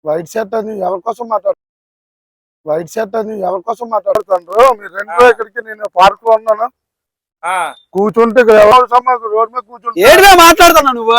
White shirt అని ఎవరి కోసం మాట్లాడు వైట్ షర్ట్ అని ఎవరి కోసం మాట్లాడుతుండ్రు? మీరు రెండు ఇక్కడికి నేను పార్క్ లో ఉన్నాను కూర్చుంటే రోడ్ మీద కూర్చుంటే ఏడుగా మాట్లాడుతున్నా నువ్వు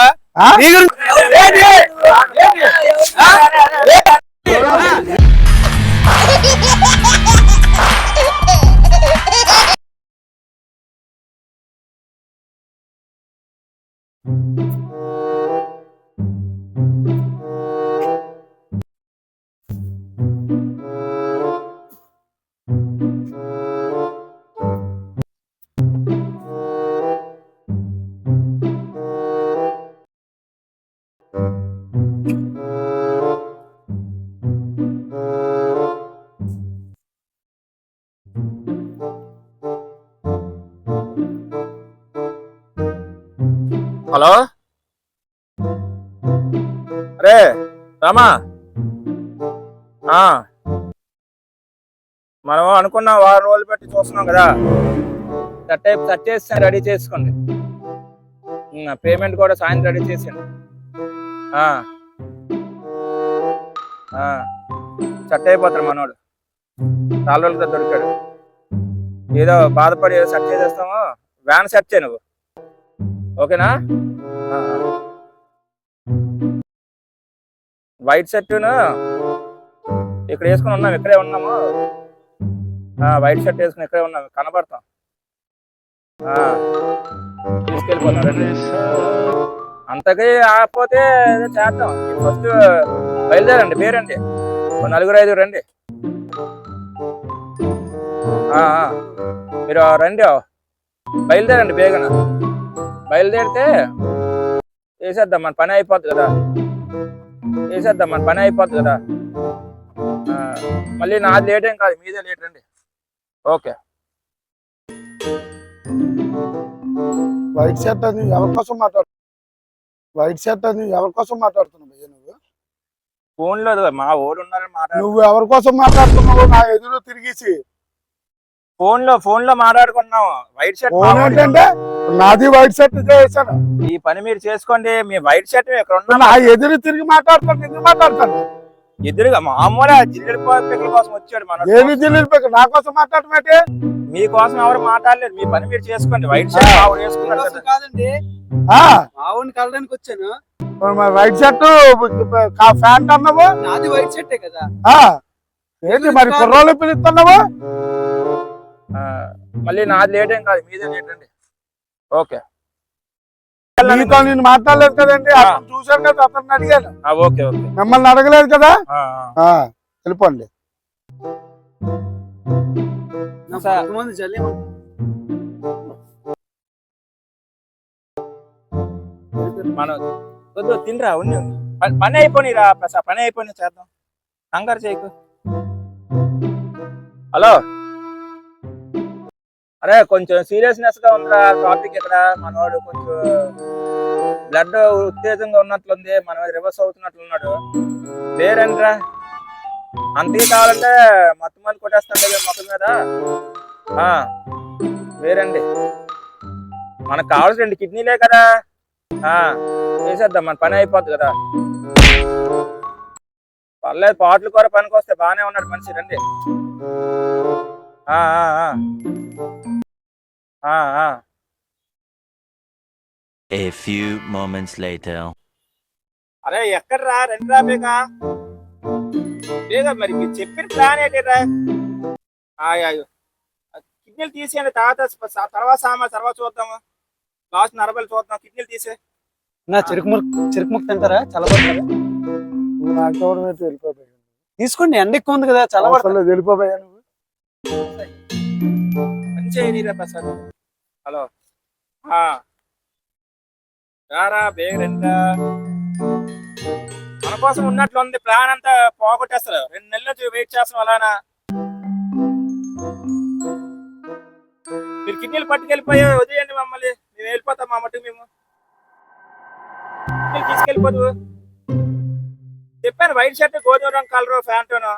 హలో అరే రామా మనం అనుకున్నాం 6 రోజులు పెట్టి చూస్తున్నాం కదా సెట్ చేసి రెడీ చేసుకోండి పేమెంట్ కూడా సాయంత్రం రెడీ చేసేయండి సెట్ అయిపోతాడు మనోడు చాలా రోజులుగా దొరికాడు ఏదో బాధపడి ఏదో సెట్ చేసేస్తాము వ్యాన్ సెట్ చేయి నువ్వు ఓకేనా వైట్ షర్టును ఇక్కడ వేసుకుని ఉన్నాం ఇక్కడే ఉన్నాము వైట్ షర్ట్ వేసుకుని ఇక్కడే ఉన్నాం కనబడతాం తీసుకెళ్ళిపోతాం రండి అంతకీ ఆకపోతే చేద్దాం ఫస్ట్ బయలుదేరండి పేరండి 4-5 రండి మీరు రండి బయలుదేరండి బేగన బయలుదేరితే చేసేద్దాం మన పని అయిపోద్ది కదా మళ్ళీ నాది లేట్ ఏం కాదు మీదే లేట్ రండి ఓకే వైట్ షర్ట్ అని ఎవరి కోసం మాట్లాడుతున్నావు భయ్య నువ్వు ఫోన్లో మా ఓడు ఉన్నారని నువ్వు ఎవరి కోసం మాట్లాడుతున్నావు? నా ఎదురు తిరిగేసి ఫోన్ లో మాట్లాడుకున్నాం వైట్ షర్ట్ ఏంటంటే నాది వైట్ షర్ట్ చేశాను ఈ పని మీరు చేసుకోండి మీ వైట్ షర్ట్ ఇక్కడ ఉన్నా నా ఎదురు తిరిగి మాట్లాడతాను ఎదురుగా మామూలుగా జిల్లెడు పిక్కల కోసం వచ్చాడు మన ఏమి జిల్లెడు పిక్క నా కోసం మాట్లాడమేంటి? మీకోసం ఎవరు మాట్లాడలేదు మీ పని మీరు చేసుకోండి వైట్ షర్ట్ ఆవిడ వేసుకున్నారు కాదండి ఆవుని కలడానికి వచ్చాను వైట్ షర్ట్ ప్యాంట్ అన్నావు నాది వైట్ షర్టే కదా ఏంటి మరి కుర్రోళ్ళు పిలుస్తున్నావు? మళ్ళీ నాది లేట్ ఏం కాదు మీదే లేట్ అండి ఓకే మీతో నేను మాట్లాడలేదు కదండి అతను చూశాను కదా అతన్ని అడిగాను ఓకే ఓకే మిమ్మల్ని అడగలేదు కదా వెళ్ళిపోండి మనం తినరా ఉన్ని పని అయిపోయిరా పని అయిపోయి చేద్దాం కంగారు చేయకు హలో అరే కొంచెం సీరియస్నెస్ గా ఉందిరా టాపిక్ ఇక్కడ మనవాడు కొంచెం బ్లడ్ ఉత్తేజంగా ఉన్నట్లుంది మన రివర్స్ అవుతున్నట్లున్నాడు వేరేంట్రా అంతకి కావాలంటే మొత్తం మంది కొట్టేస్తాను మొత్తం మీద వేరండి మనకు కావాల్సిన 2 కిడ్నీలే కదా చేసేద్దాం మన పని అయిపోద్ది కదా పర్లేదు పాటలు కూర పనికి వస్తే బాగానే ఉన్నాడు మనిషి రండి A few moments later. అరే ఎక్కడరా రండిరా బేగా మరి మీరు చెప్పిన ప్లాన్ ఏంటిరా కిడ్నీలు తీసేయండి తర్వాత చూద్దాము లాస్ట్ నరబలు చూద్దాం కిడ్నీలు తీసే నా చెరుకు ముక్క తింటారా చల్లబడతారా? వెళ్ళిపోయాయి తీసుకోండి ఎండ ఎక్కువ ఉంది కదా చల్లబడలేదు వెళ్ళిపోయా నువ్వు మంచిగా ప్రసాద్ హలో రారా బేగ రండిరా మన కోసం ఉన్నట్లు ఉంది ప్లాన్ అంతా పోగొట్టేస్తారు 2 నెలల నుంచి వెయిట్ చేస్తాం అలానా మీరు కిడ్నీలు పట్టుకెళ్ళిపోయా వదిలేయండి మమ్మల్ని మేము వెళ్ళిపోతాం మా మట్టుకు మేము తీసుకెళ్ళిపోదు చెప్పాను వైట్ షర్ట్ గోధుమ రంగు కలరు ప్యాంటును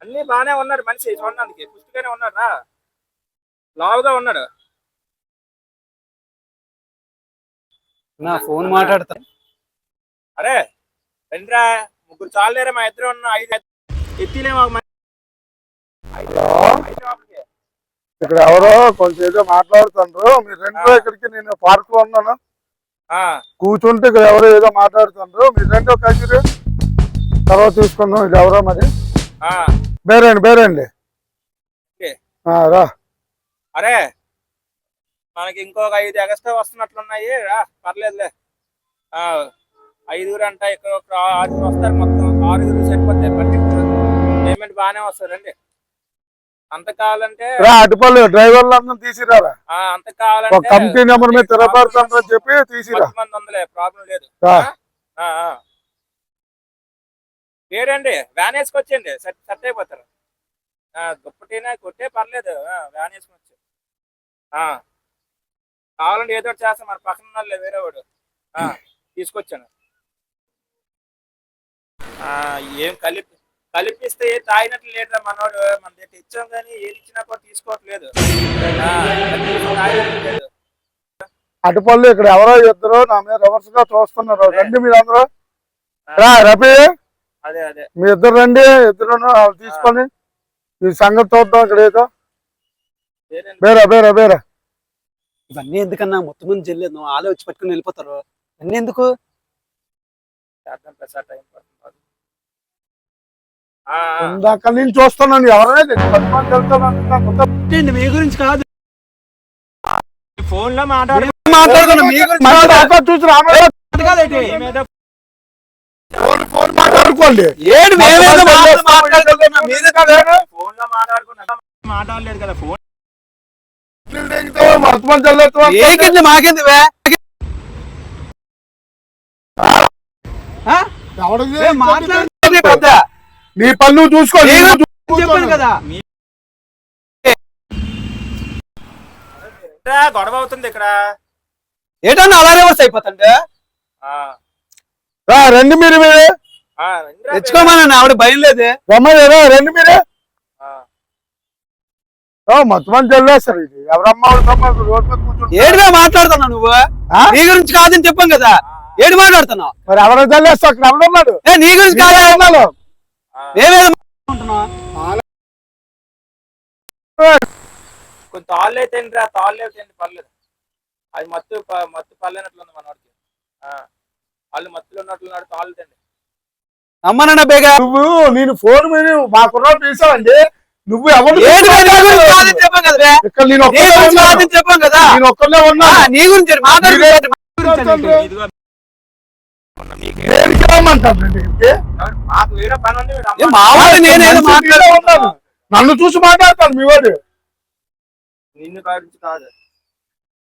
అన్ని బాగానే ఉన్నాడు మనిషి, చూడడానికి పుష్టిగానే ఉన్నాడు రా, లావుగా ఉన్నాడు. నా ఫోన్ మాట్లాడతా. అరే రండిరా, ముగ్గురు చాలేరా, మా ఇద్దరు ఉన్న 5 ఎత్తిలేమో. ఇక్కడ ఎవరో కొంచెం ఏదో మాట్లాడుతుండ్రు, మీరు రెండో ఇక్కడికి, నేను పార్క్ లో ఉన్నాను. కూర్చుంటే ఇక్కడ ఎవరో ఏదో మాట్లాడుతుండ్రు, మీరు రెండో కలిసి తర్వాత తీసుకుందాం. ఇది ఎవరో మరి బేరండి రా. అరే మనకి ఇంకొక 5 ఎక్స్ట్రా వస్తున్నట్లున్నాయి రా, పర్లేదులే. 5 అంట, ఇక్కడ ఒక 6 వస్తారు, మొత్తం 6 సరిపోతాయి. పేమెంట్ బాగానే వస్తుంది రండి. అంత కావాలంటే అటుపల్లి డ్రైవర్లు తీసిరా, అంత కావాలంటే కంపెనీ నెంబర్ మీద తిరగబడుతుందని చెప్పి తీసిరా. మంది ఉందిలే, ప్రాబ్లం లేదు. పేరండి, వ్యాన్ వేసుకొచ్చండి, సెట్ అయిపోతారు. దుప్పటినా కొట్టే పర్లేదు, వ్యాన్ వేసుకొని వచ్చి కావాలంటే ఏదో ఒకటి చేస్తాం. మన పక్కన ఉన్నారులే వేరే వాడు, తీసుకొచ్చాను. ఏం కలిపిస్తే తాగినట్లు లేదురా మనోడు, మన దగ్గర ఇచ్చాం కానీ ఏది ఇచ్చినా కూడా తీసుకోవట్లేదు. అటుపల్లి ఇక్కడ ఎవరో ఇద్దరు నా మీద రివర్స్ గా చూస్తున్నారు. రండి మీరు అందరూ రఫీ, అదే అదే మీ ఇద్దరు రండి, ఇద్దరు తీసుకొని ఈ సంగతి చూద్దాం. ఇక్కడ ఏదో బేరా ఇవన్నీ ఎందుకన్నా, మొత్తం మంది చెల్లేదు, నువ్వు ఆలే వచ్చి పట్టుకుని వెళ్ళిపోతారు. అన్నీ ఎందుకు? ఇందాక నేను చూస్తున్నాను, ఎవరైనా మీ గురించి కాదు, ఫోన్ లో చూసి మాట్లాడుకోండి. మాట్లాడలేదు కదా ఫోన్. మాకేంది మాట్లాడు, నీ పన్ను చూసుకోండి. చెప్పాను కదా గొడవ అవుతుంది ఇక్కడ. ఏటన్నా అలా రివర్స్ అయిపోతుంటే రండి మీరు తెచ్చుకోమని ఆవిడ భయం లేదే. రమ్మరా రండి మీరే. మొత్తం మంది చల్లేస్తారు. ఇది ఎవరమ్మా రోడ్ మీద కూర్చుంటే ఏడుగా మాట్లాడుతున్నావు నువ్వు? నీ గురించి కాదని చెప్పాం కదా, ఏడు మాట్లాడుతున్నావు? మరి ఎవరో చల్లేస్తా, అక్కడ ఎవరున్నాడు? నీ గురించి కాదు, కొంచెం తాళ్ళు అయితే తాళ్ళు అయితే పర్లేదు. అది మత్తు పర్లేనట్లుంది మన వాడికి. వాళ్ళు మత్తులు ఉన్నట్లున్నాడు, తాళ్ళు తిండి. అమ్మనన్న బేగా నువ్వు నేను ఫోన్ మీద మా కుర్రాడు తీసావండి. నువ్వు ఎవరు చెప్పాం కదా, ఇక్కడ నేను చెప్పాం కదా, నేను ఒక్కనే ఉన్నా. నీ గురించి నన్ను చూసి మాట్లాడతాను మీ వాడు. నిన్ను గురించి కాదు,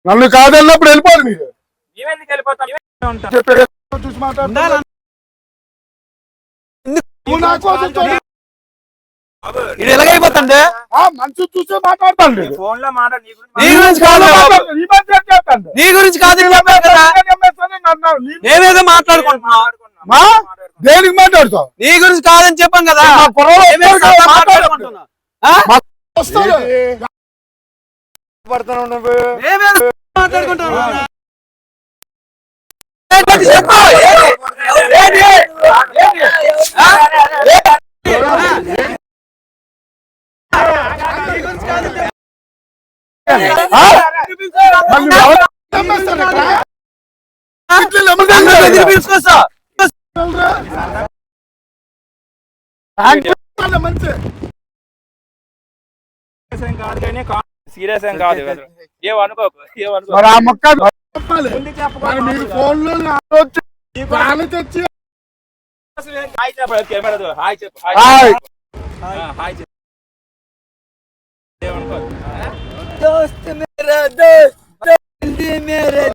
నన్ను కాదన్నప్పుడు వెళ్ళిపోదు మీరు. మేమెందుకు వెళ్ళిపోతాం? చూసి మాట్లాడతాను. ఇది ఎలాగైపోతుంది? మనసు చూసే మాట్లాడతాను. ఫోన్ లో మాట్లాడు, నీ గురించి కాదు, నీ గురించి కాదు, మేమేదో మాట్లాడుకుంటున్నాం. దేనికి మాట్లాడుతావు? నీ గురించి కాదని చెప్పాం కదా, సీరియస్ ఏం కాదు, ఏమనుకోకు. మీరు ఫోన్ లో తెచ్చి హాయ్ చెప్పాలి, కెమెరా హాయ్ చెప్పు, హాయ్ హాయ్ చెప్పు. दोस्त मेरा दोस्त मेरे